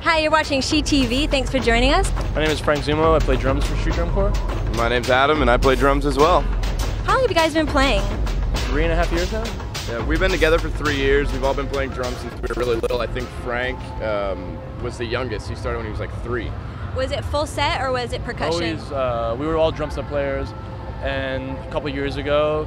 Hi, you're watching SHEtv. Thanks for joining us. My name is Frank Zumo. I play drums for Street Drum Corps. My name's Adam, and I play drums as well. How long have you guys been playing? 3.5 years now. Yeah, we've been together for 3 years. We've all been playing drums since we were really little. I think Frank was the youngest. He started when he was like 3. Was it full set or was it percussion? Always, we were all drum set players, and a couple years ago,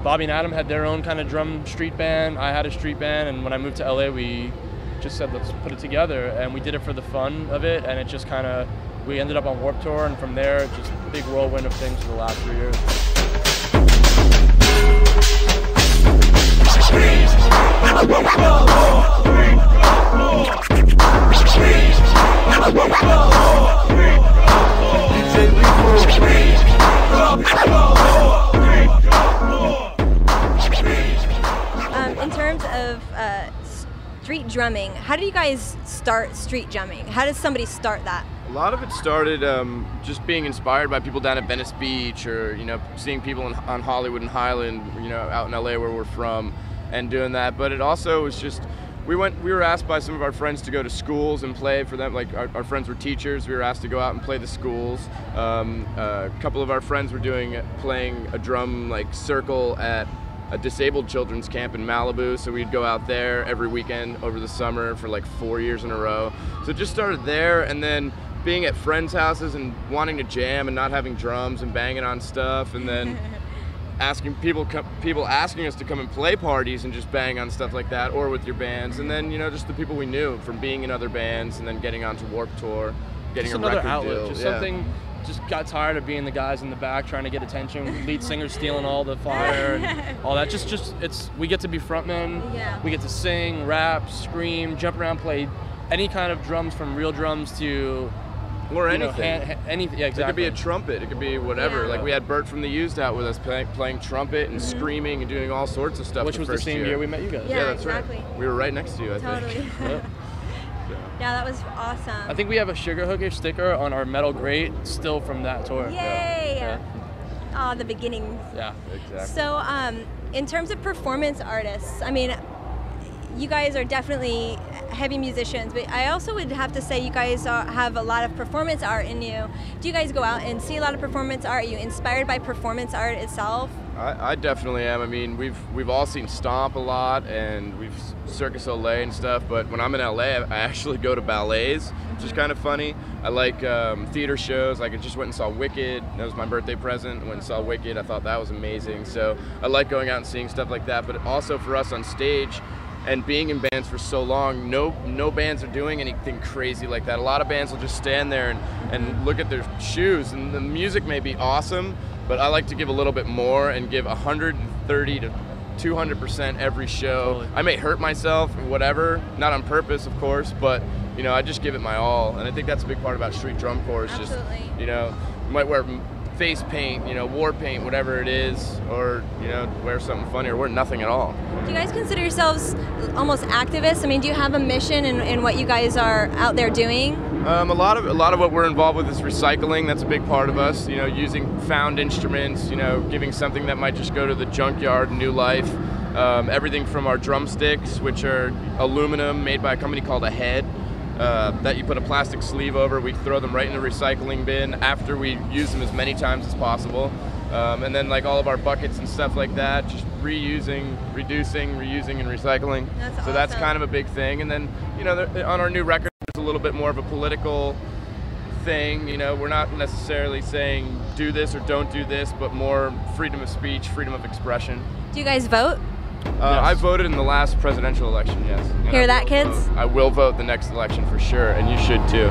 Bobby and Adam had their own kind of drum street band. I had a street band, and when I moved to LA, we just said, let's put it together, and we did it for the fun of it, and it just kind of, we ended up on Warped Tour, and from there, just a big whirlwind of things for the last 3 years. In terms of street drumming, how do you guys start street drumming? How does somebody start that? A lot of it started just being inspired by people down at Venice Beach, or seeing people on Hollywood and Highland, out in LA where we're from, and doing that. But it also was just, we were asked by some of our friends to go to schools and play for them. Like our friends were teachers. We were asked to go out and play the schools. A couple of our friends were playing a drum circle at a disabled children's camp in Malibu, so we'd go out there every weekend over the summer for 4 years in a row. So it just started there, and then being at friends' houses and wanting to jam and not having drums and banging on stuff, and then asking people asking us to come and play parties and just bang on stuff like that, or with your bands, and then just the people we knew from being in other bands, and then getting onto Warped Tour, getting just a record outlet, deal. just something. Just got tired of being the guys in the back trying to get attention. Lead singer stealing all the fire and all that. We get to be frontmen. Yeah. We get to sing, rap, scream, jump around, play any kind of drums, from real drums to anything. Anything. Yeah, exactly. It could be a trumpet. It could be whatever. Yeah. We had Bert from The Used out with us playing trumpet and screaming and doing all sorts of stuff. Which was the same year we met you guys. Yeah, that's exactly. Right. We were right next to you, I Totally. think. Yep. Yeah, that was awesome. I think we have a Sugar Hookish sticker on our metal grate still from that tour. Yay! Yeah. Oh, the beginnings. Yeah. Exactly. So, in terms of performance artists, I mean, you guys are definitely heavy musicians, but I also would have to say you guys have a lot of performance art in you. Do you guys go out and see a lot of performance art? Are you inspired by performance art itself? I definitely am. I mean, we've all seen Stomp a lot, and we've Circus Olay and stuff, but when I'm in LA, I actually go to ballets, which is kind of funny. I like theater shows. I just went and saw Wicked. That was my birthday present. I went and saw Wicked. I thought that was amazing. So I like going out and seeing stuff like that, but also for us on stage, and being in bands for so long, no bands are doing anything crazy like that. A lot of bands will just stand there and look at their shoes, and the music may be awesome, but I like to give a little bit more and give 130 to 200% every show. Totally. I may hurt myself or whatever, not on purpose, of course, but I just give it my all, and I think that's a big part about Street Drum Corps. Is just you might wear face paint, war paint, whatever it is, or wear something funny, or wear nothing at all. Do you guys consider yourselves almost activists? I mean, do you have a mission in what you guys are out there doing? A lot of what we're involved with is recycling. That's a big part of us. Using found instruments. Giving something that might just go to the junkyard new life. Everything from our drumsticks, which are aluminum, made by a company called Head. That you put a plastic sleeve over. We throw them right in the recycling bin after we use them as many times as possible. And then all of our buckets and stuff like that, just reusing, reducing, reusing, and recycling. That's so awesome. that's kind of a big thing. And then on our new record, there's a little bit more of a political thing. We're not necessarily saying do this or don't do this, but more freedom of speech, freedom of expression. Do you guys vote? Yes. I voted in the last presidential election, yes. And Hear that, kids? I will vote the next election for sure, and you should too.